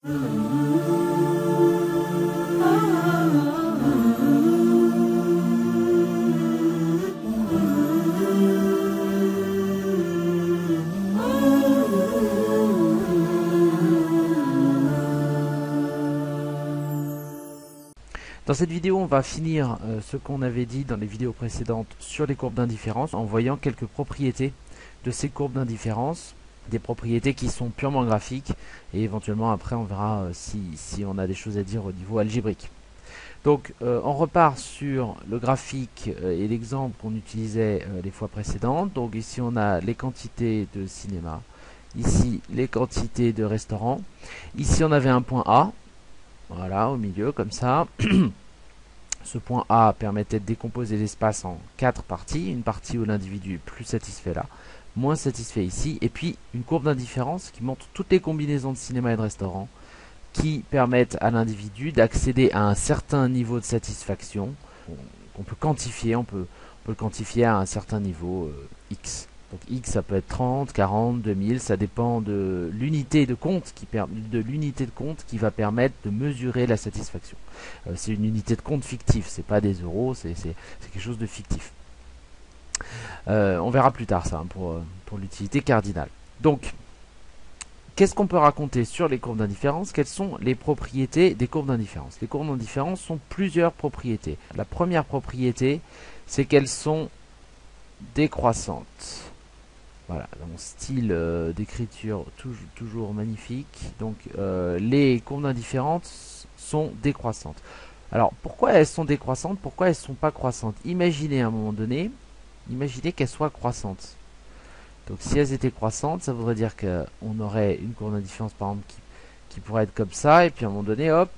Dans cette vidéo, on va finir ce qu'on avait dit dans les vidéos précédentes sur les courbes d'indifférence en voyant quelques propriétés de ces courbes d'indifférence, des propriétés qui sont purement graphiques et éventuellement après on verra si on a des choses à dire au niveau algébrique. Donc on repart sur le graphique et l'exemple qu'on utilisait les fois précédentes. Donc ici on a les quantités de cinéma, ici les quantités de restaurants, ici on avait un point A. Voilà, au milieu, comme ça. Ce point A permettait de décomposer l'espace en 4 parties. Une partie où l'individu est plus satisfait là, moins satisfait ici. Et puis, une courbe d'indifférence qui montre toutes les combinaisons de cinéma et de restaurant qui permettent à l'individu d'accéder à un certain niveau de satisfaction qu'on peut quantifier. On peut le quantifier à un certain niveau X. Donc X, ça peut être 30, 40, 2000, ça dépend de l'unité de compte qui va permettre de mesurer la satisfaction. C'est une unité de compte fictive, c'est pas des euros, c'est quelque chose de fictif. On verra plus tard ça hein, pour l'utilité cardinale. Donc, qu'est-ce qu'on peut raconter sur les courbes d'indifférence? Quelles sont les propriétés des courbes d'indifférence? Les courbes d'indifférence sont plusieurs propriétés. La première propriété, c'est qu'elles sont décroissantes. Voilà, mon style d'écriture toujours magnifique. Donc les courbes d'indifférence sont décroissantes. Alors pourquoi elles sont décroissantes? Pourquoi elles ne sont pas croissantes? Imaginez à un moment donné, imaginez qu'elles soient croissantes. Donc si elles étaient croissantes, ça voudrait dire qu'on aurait une courbe d'indifférence par exemple qui pourrait être comme ça, et puis à un moment donné, hop,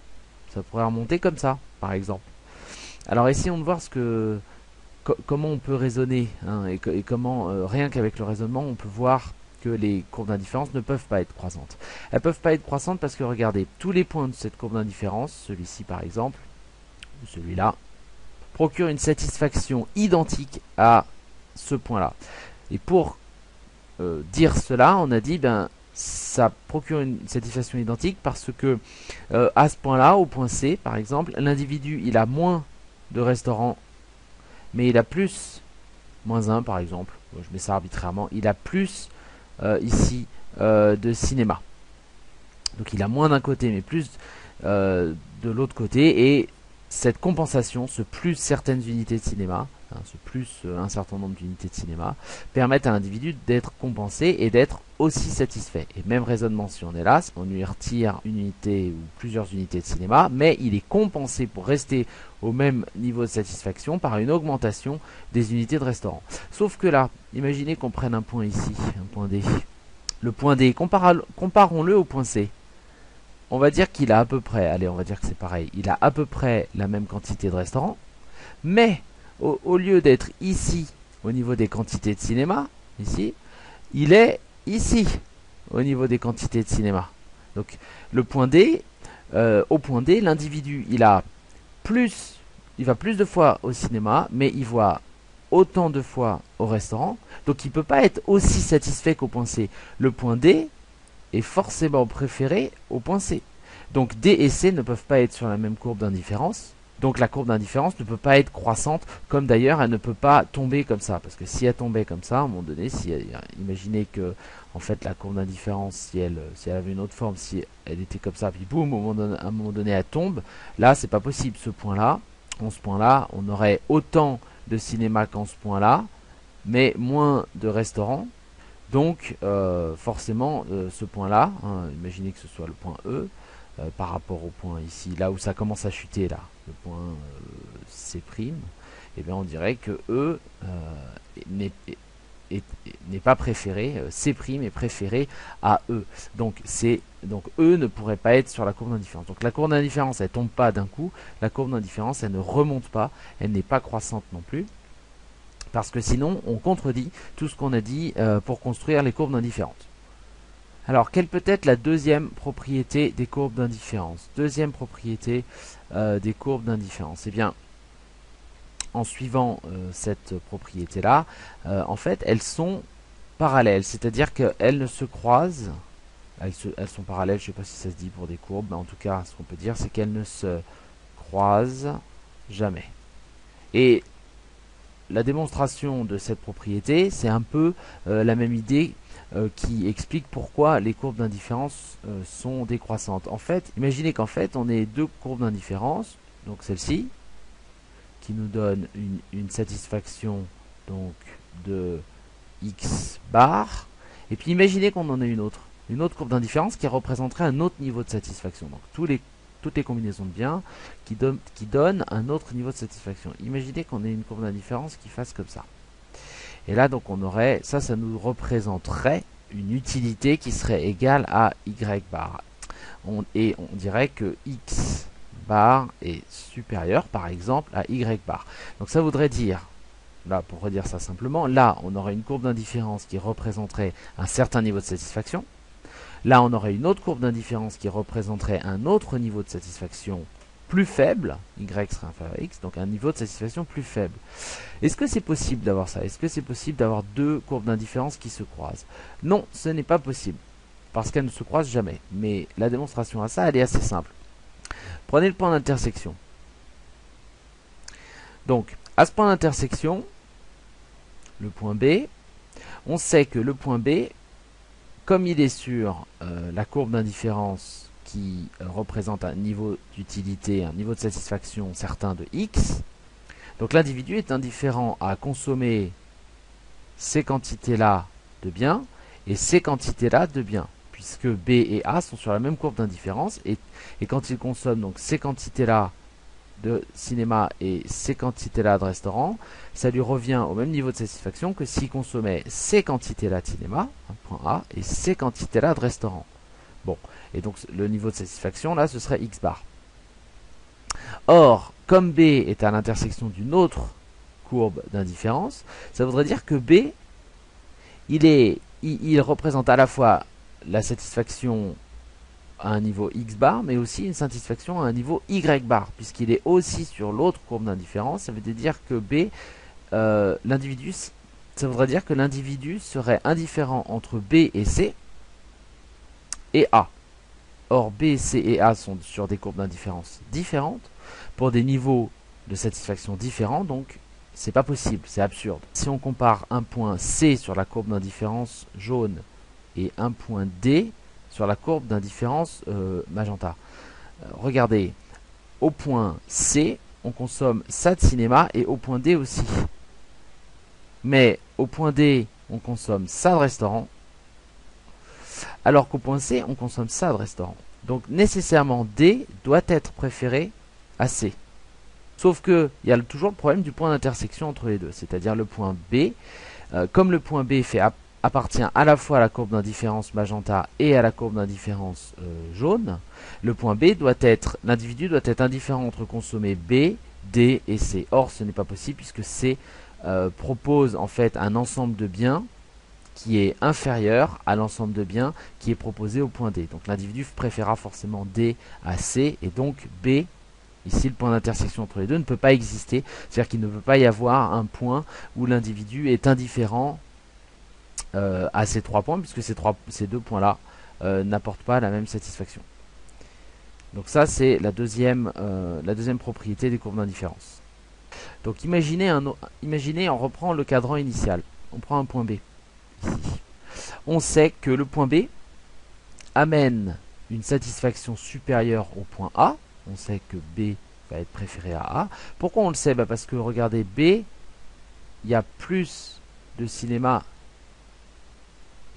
ça pourrait remonter comme ça, par exemple. Alors essayons de voir comment on peut raisonner hein, et comment, rien qu'avec le raisonnement, on peut voir que les courbes d'indifférence ne peuvent pas être croissantes. Elles ne peuvent pas être croissantes parce que regardez, tous les points de cette courbe d'indifférence, celui-ci par exemple, ou celui-là, procurent une satisfaction identique à ce point-là. Et pour dire cela, on a dit, ben, ça procure une satisfaction identique parce que à ce point-là, au point C par exemple, l'individu il a moins de restaurants mais il a plus, moins 1 par exemple, je mets ça arbitrairement, il a plus ici de cinéma. Donc il a moins d'un côté mais plus de l'autre côté, et cette compensation, ce plus certaines unités de cinéma, hein, ce plus un certain nombre d'unités de cinéma, permettent à l'individu d'être compensé et d'être aussi satisfait. Et même raisonnement si on est là, on lui retire une unité ou plusieurs unités de cinéma, mais il est compensé pour rester au même niveau de satisfaction par une augmentation des unités de restaurant. Sauf que là, imaginez qu'on prenne un point ici, un point D. Le point D, comparons-le au point C. On va dire qu'il a à peu près, allez on va dire que c'est pareil, il a à peu près la même quantité de restaurants, mais au lieu d'être ici au niveau des quantités de cinéma, ici, il est ici au niveau des quantités de cinéma. Donc le point D, au point D, l'individu il va plus de fois au cinéma, mais il voit autant de fois au restaurant, donc il ne peut pas être aussi satisfait qu'au point C. Le point D est forcément préféré au point C. Donc D et C ne peuvent pas être sur la même courbe d'indifférence. Donc la courbe d'indifférence ne peut pas être croissante, comme d'ailleurs elle ne peut pas tomber comme ça. Parce que si elle tombait comme ça, à un moment donné, imaginez que en fait la courbe d'indifférence, si elle avait une autre forme, si elle était comme ça, puis boum, à un moment donné elle tombe, là c'est pas possible. Ce point-là, en ce point-là, on aurait autant de cinéma qu'en ce point-là, mais moins de restaurants. Donc forcément ce point là, hein, imaginez que ce soit le point E par rapport au point ici, là où ça commence à chuter là, le point C', et bien on dirait que E n'est pas préféré, C' est préféré à E. Donc E ne pourrait pas être sur la courbe d'indifférence. Donc la courbe d'indifférence elle tombe pas d'un coup, la courbe d'indifférence elle ne remonte pas, elle n'est pas croissante non plus. Parce que sinon, on contredit tout ce qu'on a dit pour construire les courbes d'indifférence. Alors, quelle peut être la deuxième propriété des courbes d'indifférence? Deuxième propriété des courbes d'indifférence. Eh bien, en suivant cette propriété-là, en fait, elles sont parallèles. C'est-à-dire qu'elles ne se croisent elles sont parallèles, je ne sais pas si ça se dit pour des courbes, mais en tout cas, ce qu'on peut dire, c'est qu'elles ne se croisent jamais. Et la démonstration de cette propriété, c'est un peu la même idée qui explique pourquoi les courbes d'indifférence sont décroissantes. En fait, imaginez qu'en fait, on ait deux courbes d'indifférence, donc celle-ci, qui nous donne une satisfaction donc de x bar, et puis imaginez qu'on en ait une autre courbe d'indifférence qui représenterait un autre niveau de satisfaction. Donc toutes les combinaisons de biens qui donnent un autre niveau de satisfaction. Imaginez qu'on ait une courbe d'indifférence qui fasse comme ça. Et là, donc, on aurait, ça nous représenterait une utilité qui serait égale à y bar. Et on dirait que x bar est supérieur, par exemple, à y bar. Donc ça voudrait dire, là, pour redire ça simplement, là, on aurait une courbe d'indifférence qui représenterait un certain niveau de satisfaction. Là, on aurait une autre courbe d'indifférence qui représenterait un autre niveau de satisfaction plus faible, y serait inférieur à x, donc un niveau de satisfaction plus faible. Est-ce que c'est possible d'avoir ça? Est-ce que c'est possible d'avoir deux courbes d'indifférence qui se croisent? Non, ce n'est pas possible, parce qu'elles ne se croisent jamais. Mais la démonstration à ça, elle est assez simple. Prenez le point d'intersection. Donc, à ce point d'intersection, le point B, on sait que le point B, comme il est sur la courbe d'indifférence qui représente un niveau d'utilité, un niveau de satisfaction certain de x, donc l'individu est indifférent à consommer ces quantités-là de biens et ces quantités-là de biens, puisque B et A sont sur la même courbe d'indifférence, et quand il consomme donc ces quantités-là de cinéma et ces quantités-là de restaurant, ça lui revient au même niveau de satisfaction que s'il consommait ces quantités-là de cinéma, point A, et ces quantités-là de restaurant. Bon, et donc le niveau de satisfaction, là, ce serait x bar. Or, comme B est à l'intersection d'une autre courbe d'indifférence, ça voudrait dire que B, il représente à la fois la satisfaction à un niveau x bar, mais aussi une satisfaction à un niveau y bar, puisqu'il est aussi sur l'autre courbe d'indifférence. Ça veut dire que B, l'individu, ça voudrait dire que l'individu serait indifférent entre B et C et A. Or, B, C et A sont sur des courbes d'indifférence différentes, pour des niveaux de satisfaction différents, donc c'est pas possible, c'est absurde. Si on compare un point C sur la courbe d'indifférence jaune et un point D sur la courbe d'indifférence magenta, regardez, au point C, on consomme ça de cinéma et au point D aussi. Mais au point D, on consomme ça de restaurant, alors qu'au point C, on consomme ça de restaurant. Donc nécessairement D doit être préféré à C. Sauf que il y a toujours le problème du point d'intersection entre les deux, c'est-à-dire le point B. Comme le point B appartient à la fois à la courbe d'indifférence magenta et à la courbe d'indifférence jaune, le point B doit être, l'individu doit être indifférent entre consommer B, D et C. Or, ce n'est pas possible puisque C propose en fait un ensemble de biens qui est inférieur à l'ensemble de biens qui est proposé au point D. Donc l'individu préférera forcément D à C, et donc B, ici le point d'intersection entre les deux, ne peut pas exister. C'est-à-dire qu'il ne peut pas y avoir un point où l'individu est indifférent à ces trois points, puisque ces deux points-là n'apportent pas la même satisfaction. Donc ça, c'est la deuxième propriété des courbes d'indifférence. Donc imaginez, on reprend le cadran initial. On prend un point B. Ici. On sait que le point B amène une satisfaction supérieure au point A. On sait que B va être préféré à A. Pourquoi on le sait? Parce que regardez, B, il y a plus de cinéma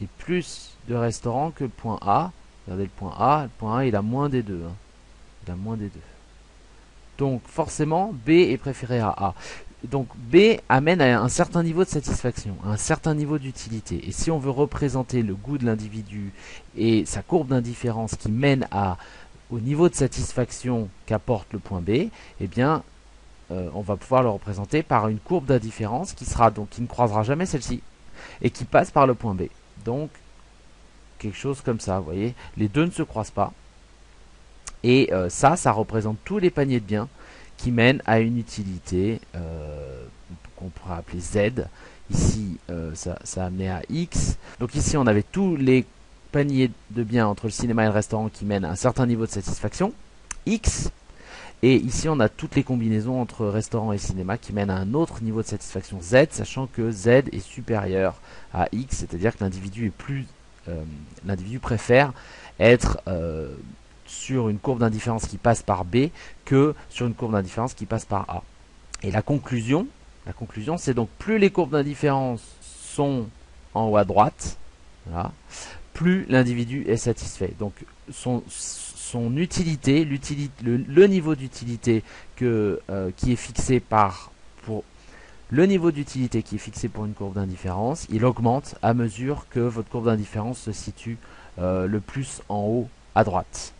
et plus de restaurants que le point A. Regardez le point A il a moins des deux. Il a moins des deux. Donc forcément, B est préféré à A. Donc B amène à un certain niveau de satisfaction, à un certain niveau d'utilité. Et si on veut représenter le goût de l'individu et sa courbe d'indifférence qui mène au niveau de satisfaction qu'apporte le point B, eh bien, on va pouvoir le représenter par une courbe d'indifférence qui ne croisera jamais celle-ci et qui passe par le point B. Donc, quelque chose comme ça, vous voyez, les deux ne se croisent pas. Et ça représente tous les paniers de biens qui mènent à une utilité qu'on pourrait appeler Z. Ici, ça a amené à X. Donc ici, on avait tous les panier de biens entre le cinéma et le restaurant qui mène à un certain niveau de satisfaction, X. Et ici, on a toutes les combinaisons entre restaurant et cinéma qui mènent à un autre niveau de satisfaction Z, sachant que Z est supérieur à X, c'est-à-dire que l'individu préfère être sur une courbe d'indifférence qui passe par B que sur une courbe d'indifférence qui passe par A. Et la conclusion, c'est donc plus les courbes d'indifférence sont en haut à droite, voilà, plus l'individu est satisfait. Donc son utilité, le niveau d'utilité qui est fixé le niveau d'utilité qui est fixé pour une courbe d'indifférence, il augmente à mesure que votre courbe d'indifférence se situe le plus en haut à droite.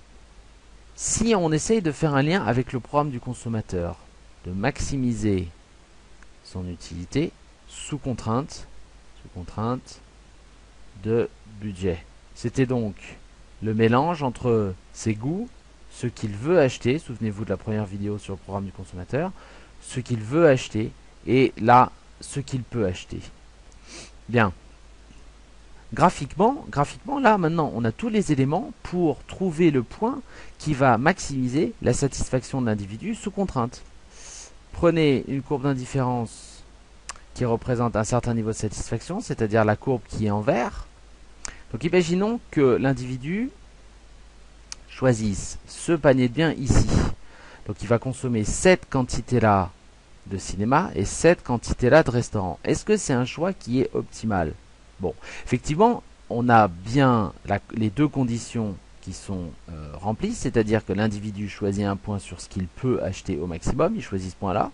Si on essaye de faire un lien avec le programme du consommateur, de maximiser son utilité sous contrainte de budget. C'était donc le mélange entre ses goûts, ce qu'il veut acheter, souvenez-vous de la première vidéo sur le programme du consommateur, ce qu'il veut acheter et là, ce qu'il peut acheter. Bien. Graphiquement, là maintenant, on a tous les éléments pour trouver le point qui va maximiser la satisfaction de l'individu sous contrainte. Prenez une courbe d'indifférence qui représente un certain niveau de satisfaction, c'est-à-dire la courbe qui est en vert. Donc imaginons que l'individu choisisse ce panier de biens ici. Donc il va consommer cette quantité-là de cinéma et cette quantité-là de restaurant. Est-ce que c'est un choix qui est optimal? Bon, effectivement, on a bien les deux conditions qui sont remplies, c'est-à-dire que l'individu choisit un point sur ce qu'il peut acheter au maximum, il choisit ce point-là,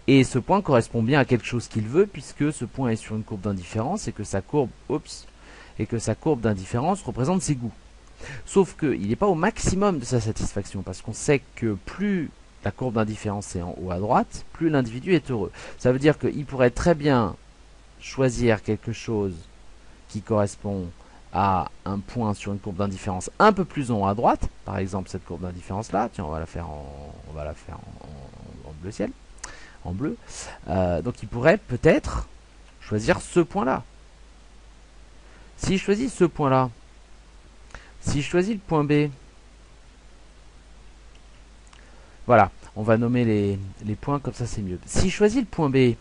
et ce point correspond bien à quelque chose qu'il veut, puisque ce point est sur une courbe d'indifférence et que sa courbe, d'indifférence représente ses goûts. Sauf qu'il n'est pas au maximum de sa satisfaction, parce qu'on sait que plus la courbe d'indifférence est en haut à droite, plus l'individu est heureux. Ça veut dire qu'il pourrait très bien choisir quelque chose qui correspond à un point sur une courbe d'indifférence un peu plus en haut à droite, par exemple cette courbe d'indifférence là, tiens on va la faire en bleu ciel, en bleu, donc il pourrait peut-être choisir ce point là. Si je choisis ce point là, si je choisis le point B, voilà, on va nommer les points comme ça c'est mieux. Si je choisis le point B,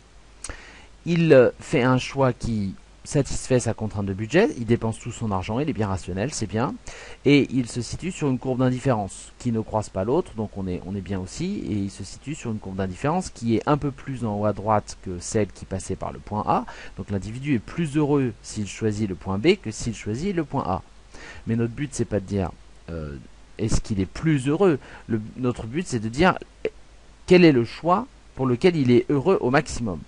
il fait un choix qui satisfait sa contrainte de budget, il dépense tout son argent, il est bien rationnel, c'est bien, et il se situe sur une courbe d'indifférence qui ne croise pas l'autre, donc on est bien aussi, et il se situe sur une courbe d'indifférence qui est un peu plus en haut à droite que celle qui passait par le point A, donc l'individu est plus heureux s'il choisit le point B que s'il choisit le point A. Mais notre but c'est pas de dire est-ce qu'il est plus heureux, notre but c'est de dire quel est le choix pour lequel il est heureux au maximum.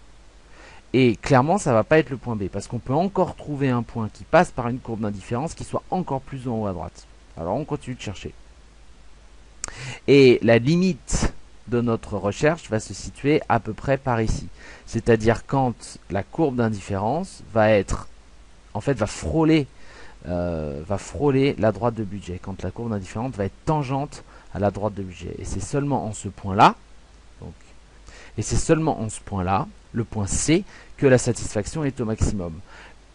Et clairement, ça va pas être le point B, parce qu'on peut encore trouver un point qui passe par une courbe d'indifférence qui soit encore plus en haut à droite. Alors on continue de chercher. Et la limite de notre recherche va se situer à peu près par ici. C'est-à-dire quand la courbe d'indifférence va frôler la droite de budget. Quand la courbe d'indifférence va être tangente à la droite de budget. Et c'est seulement en ce point-là, le point C, que la satisfaction est au maximum.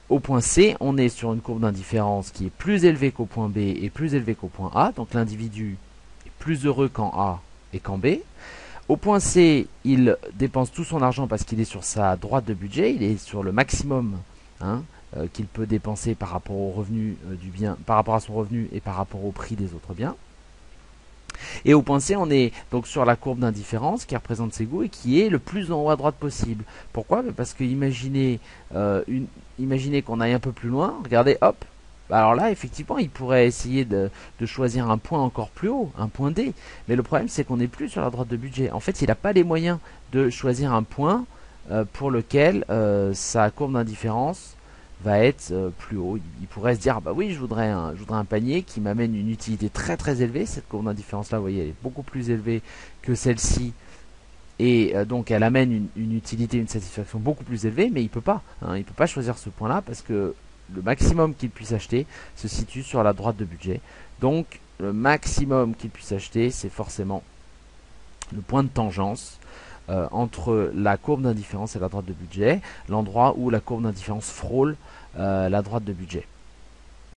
Au point C, on est sur une courbe d'indifférence qui est plus élevée qu'au point B et plus élevée qu'au point A. Donc l'individu est plus heureux qu'en A et qu'en B. Au point C, il dépense tout son argent parce qu'il est sur sa droite de budget. Il est sur le maximum qu'il peut dépenser par rapport au revenu du bien, par rapport à son revenu et par rapport au prix des autres biens. Et au point C, on est donc sur la courbe d'indifférence qui représente ses goûts et qui est le plus en haut à droite possible. Pourquoi? Parce que imaginez qu'on aille un peu plus loin, regardez, hop, alors là, effectivement, il pourrait essayer de choisir un point encore plus haut, un point D. Mais le problème, c'est qu'on n'est plus sur la droite de budget. En fait, il n'a pas les moyens de choisir un point pour lequel sa courbe d'indifférence va être plus haut. Il pourrait se dire, bah oui, je voudrais un panier qui m'amène une utilité très très élevée. Cette courbe d'indifférence là, vous voyez, elle est beaucoup plus élevée que celle-ci. Et donc elle amène une utilité, une satisfaction beaucoup plus élevée, mais il peut pas. Il peut pas choisir ce point-là parce que le maximum qu'il puisse acheter se situe sur la droite de budget. Donc le maximum qu'il puisse acheter, c'est forcément le point de tangence entre la courbe d'indifférence et la droite de budget, l'endroit où la courbe d'indifférence frôle la droite de budget.